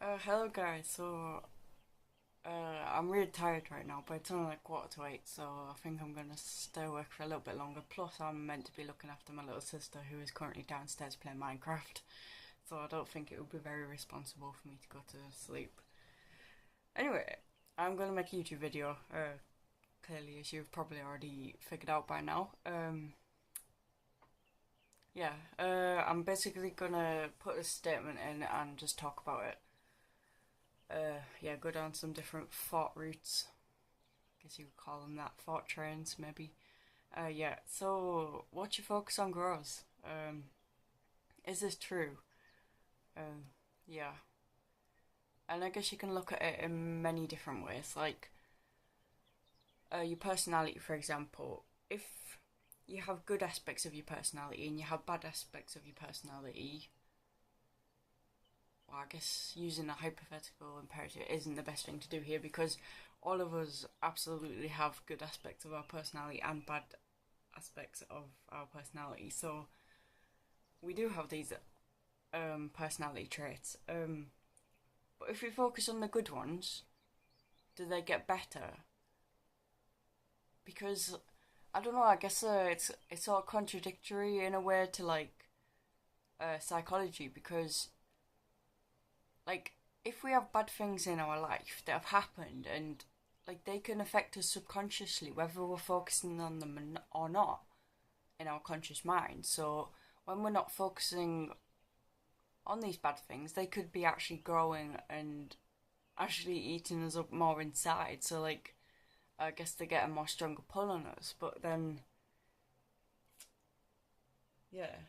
Hello guys. I'm really tired right now, but it's only like 7:45, so I think I'm gonna stay awake for a little bit longer. Plus, I'm meant to be looking after my little sister who is currently downstairs playing Minecraft, so I don't think it would be very responsible for me to go to sleep. Anyway, I'm gonna make a YouTube video, clearly, as you've probably already figured out by now. I'm basically gonna put a statement in and just talk about it. Go down some different thought routes. I guess you could call them that, thought trains, maybe. So what you focus on grows. Is this true? Um, yeah. And I guess you can look at it in many different ways. Like, your personality, for example. If you have good aspects of your personality and you have bad aspects of your personality, well, I guess using a hypothetical imperative isn't the best thing to do here because all of us absolutely have good aspects of our personality and bad aspects of our personality. So we do have these personality traits. But if we focus on the good ones, do they get better? Because I don't know. I guess it's all contradictory in a way to like psychology because like if we have bad things in our life that have happened and like they can affect us subconsciously whether we're focusing on them or not in our conscious mind. So when we're not focusing on these bad things, they could be actually growing and actually eating us up more inside. So like I guess they get a more stronger pull on us. But then yeah,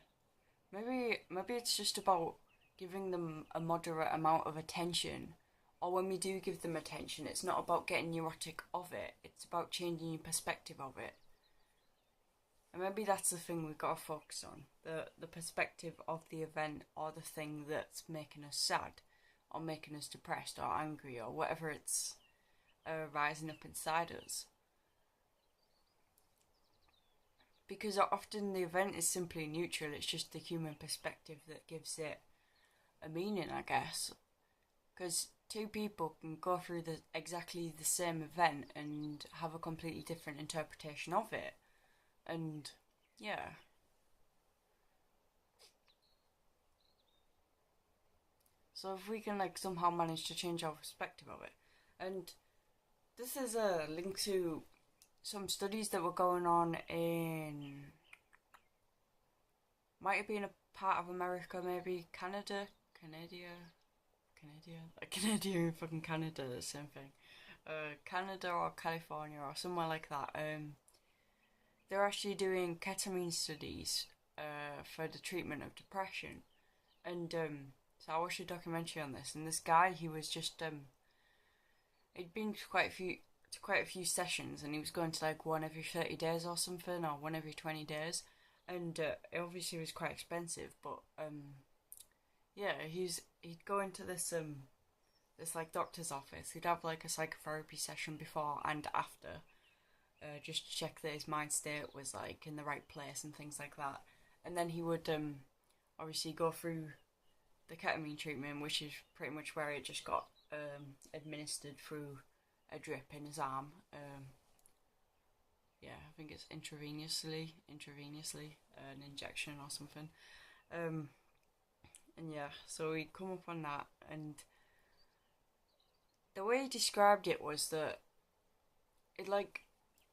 maybe it's just about giving them a moderate amount of attention. Or when we do give them attention, it's not about getting neurotic of it, it's about changing your perspective of it. And maybe that's the thing we've got to focus on the perspective of the event or the thing that's making us sad or making us depressed or angry or whatever it's rising up inside us. Because often the event is simply neutral, it's just the human perspective that gives it a meaning, I guess. Because two people can go through exactly the same event and have a completely different interpretation of it. And yeah. So if we can like somehow manage to change our perspective of it. And this is a link to some studies that were going on in might have been a part of America, maybe Canada and fucking Canada, the same thing. Canada or California or somewhere like that. They're actually doing ketamine studies for the treatment of depression, and so I watched a documentary on this, and this guy he was just he'd been to quite a few sessions, and he was going to like one every 30 days or something, or one every 20 days, and it obviously was quite expensive, but he'd go into this like doctor's office. He'd have like a psychotherapy session before and after, just to check that his mind state was like in the right place and things like that. And then he would obviously go through the ketamine treatment, which is pretty much where it just got administered through a drip in his arm. I think it's intravenously, an injection or something. And yeah, so we come up on that, and the way he described it was that it like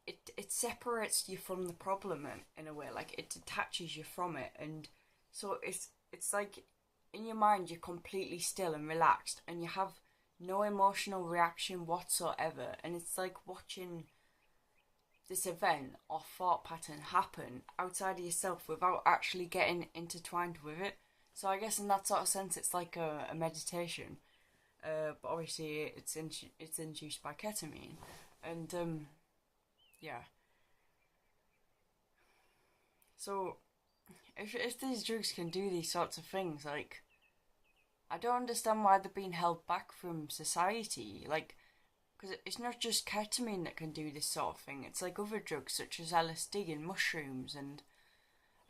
it separates you from the problem in a way, like it detaches you from it, and so it's like in your mind you're completely still and relaxed, and you have no emotional reaction whatsoever, and it's like watching this event or thought pattern happen outside of yourself without actually getting intertwined with it. So I guess in that sort of sense, it's like a meditation, but obviously it's induced by ketamine, and yeah. So if these drugs can do these sorts of things, like I don't understand why they're being held back from society, like. Because it's not just ketamine that can do this sort of thing. It's like other drugs such as LSD and mushrooms and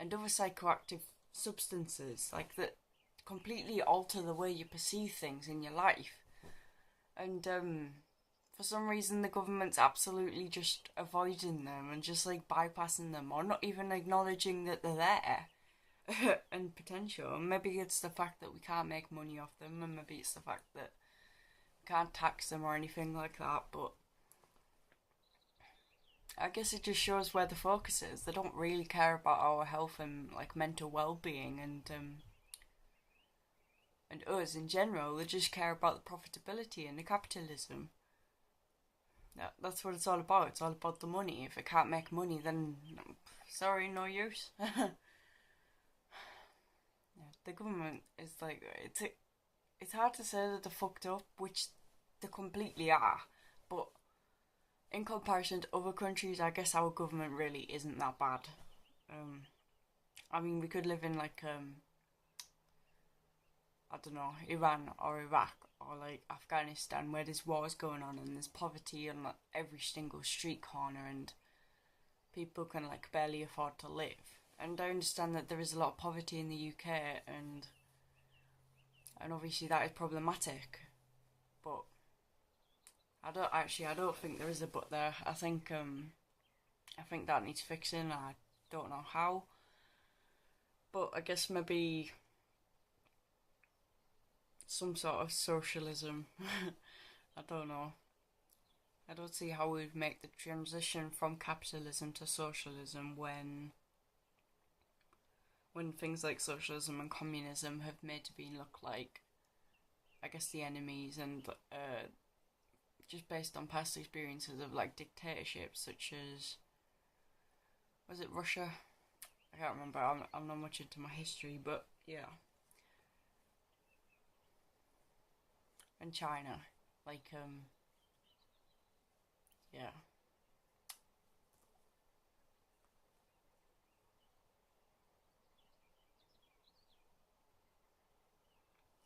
other psychoactive substances like that completely alter the way you perceive things in your life. And for some reason, the government's absolutely just avoiding them and just like bypassing them, or not even acknowledging that they're there and potential. Maybe it's the fact that we can't make money off them, and maybe it's the fact that we can't tax them or anything like that. But I guess it just shows where the focus is. They don't really care about our health and like mental well-being and us in general. They just care about the profitability and the capitalism. That's what it's all about. It's all about the money. If it can't make money, then sorry, no use. Yeah, the government is like it's hard to say that they're fucked up, which they completely are. But in comparison to other countries, I guess our government really isn't that bad. Um, I mean, we could live in like I don't know, Iran or Iraq or like Afghanistan, where there's wars going on and there's poverty on like every single street corner, and people can like barely afford to live. And I understand that there is a lot of poverty in the UK, and obviously that is problematic. But I don't think there is a but there. I think that needs fixing. I don't know how, but I guess maybe some sort of socialism. I don't know. I don't see how we'd make the transition from capitalism to socialism when things like socialism and communism have made to be look like, I guess, the enemies, and just based on past experiences of like dictatorships such as, was it Russia? I can't remember. I'm not much into my history, but yeah, and China, like yeah,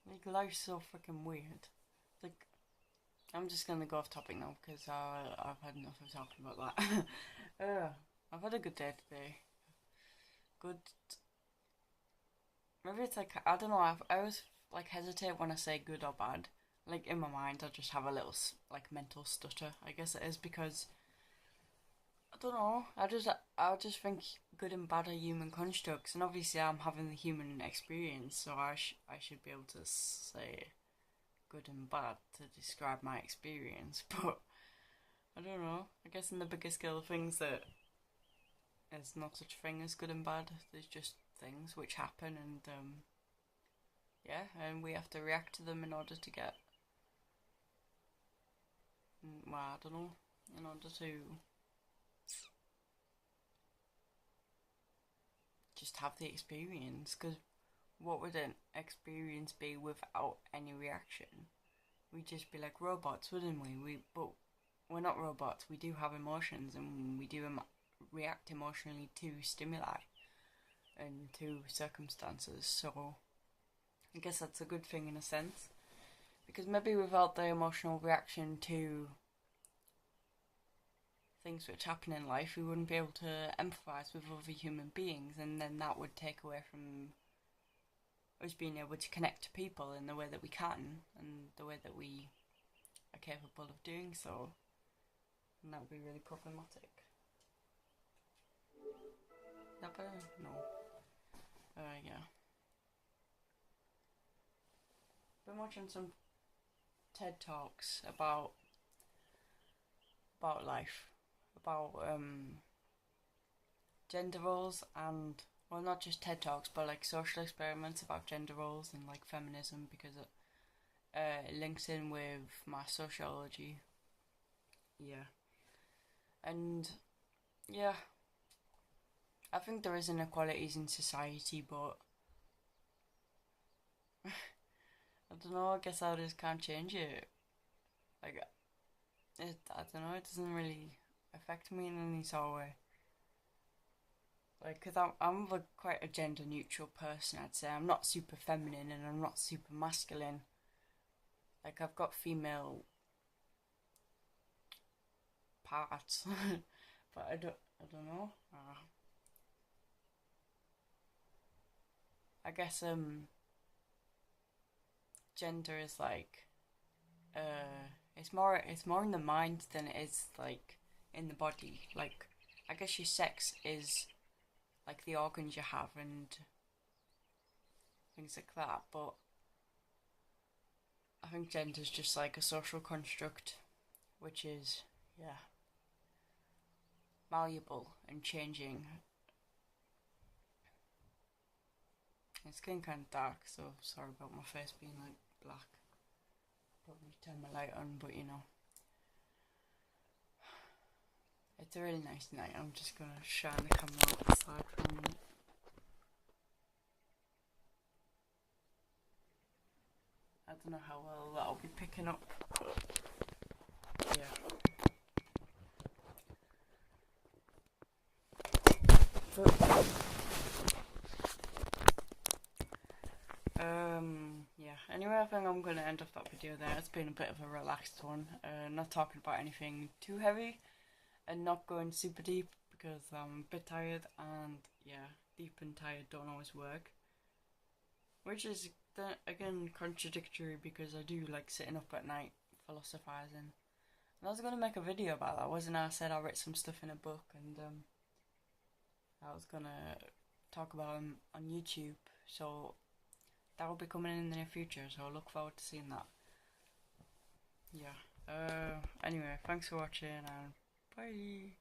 like life's so freaking weird. Like, I'm just gonna go off topic now because I've had enough of talking about that. I've had a good day today. Good. Maybe it's like, I don't know. I always like hesitate when I say good or bad. Like in my mind, I just have a little like mental stutter. I guess it is because I don't know. I just think good and bad are human constructs, and obviously I'm having the human experience, so I should be able to say good and bad to describe my experience. But I don't know. I guess in the bigger scale of things, that there's not such a thing as good and bad. There's just things which happen, and yeah, and we have to react to them in order to get, well, I don't know, in order to just have the experience. Because what would an experience be without any reaction? We'd just be like robots, wouldn't we? But we're not robots. We do have emotions, and we do react emotionally to stimuli and to circumstances. So I guess that's a good thing in a sense, because maybe without the emotional reaction to things which happen in life, we wouldn't be able to empathise with other human beings, and then that would take away from us being able to connect to people in the way that we can, and the way that we are capable of doing so, and that would be really problematic. Is that better? No. Yeah. Been watching some TED talks about life, about gender roles, and, well, not just TED talks, but like social experiments about gender roles and like feminism, because it links in with my sociology. Yeah, and yeah, I think there is inequalities in society, but I don't know. I guess I just can't change it. Like, I don't know. It doesn't really affect me in any sort of way. Like, cause I'm like quite a gender neutral person. I'd say I'm not super feminine and I'm not super masculine. Like, I've got female parts, but I don't know. I guess gender is like it's more in the mind than it is like in the body. Like I guess your sex is like the organs you have and things like that, but I think gender is just like a social construct which is, yeah, malleable and changing. It's getting kind of dark, so sorry about my face being like black. Probably turn my light on, but you know. It's a really nice night. I'm just gonna shine the camera outside for a minute. I don't know how well that'll be picking up, but yeah. Yeah. Anyway, I think I'm gonna end off that video there. It's been a bit of a relaxed one. Not talking about anything too heavy, and not going super deep because I'm a bit tired. And yeah, deep and tired don't always work, which is again contradictory because I do like sitting up at night philosophizing. And I was gonna make a video about that, wasn't I? I said I wrote some stuff in a book, and I was gonna talk about them on YouTube. So that will be coming in the near future, so I look forward to seeing that. Yeah. Anyway, thanks for watching and bye.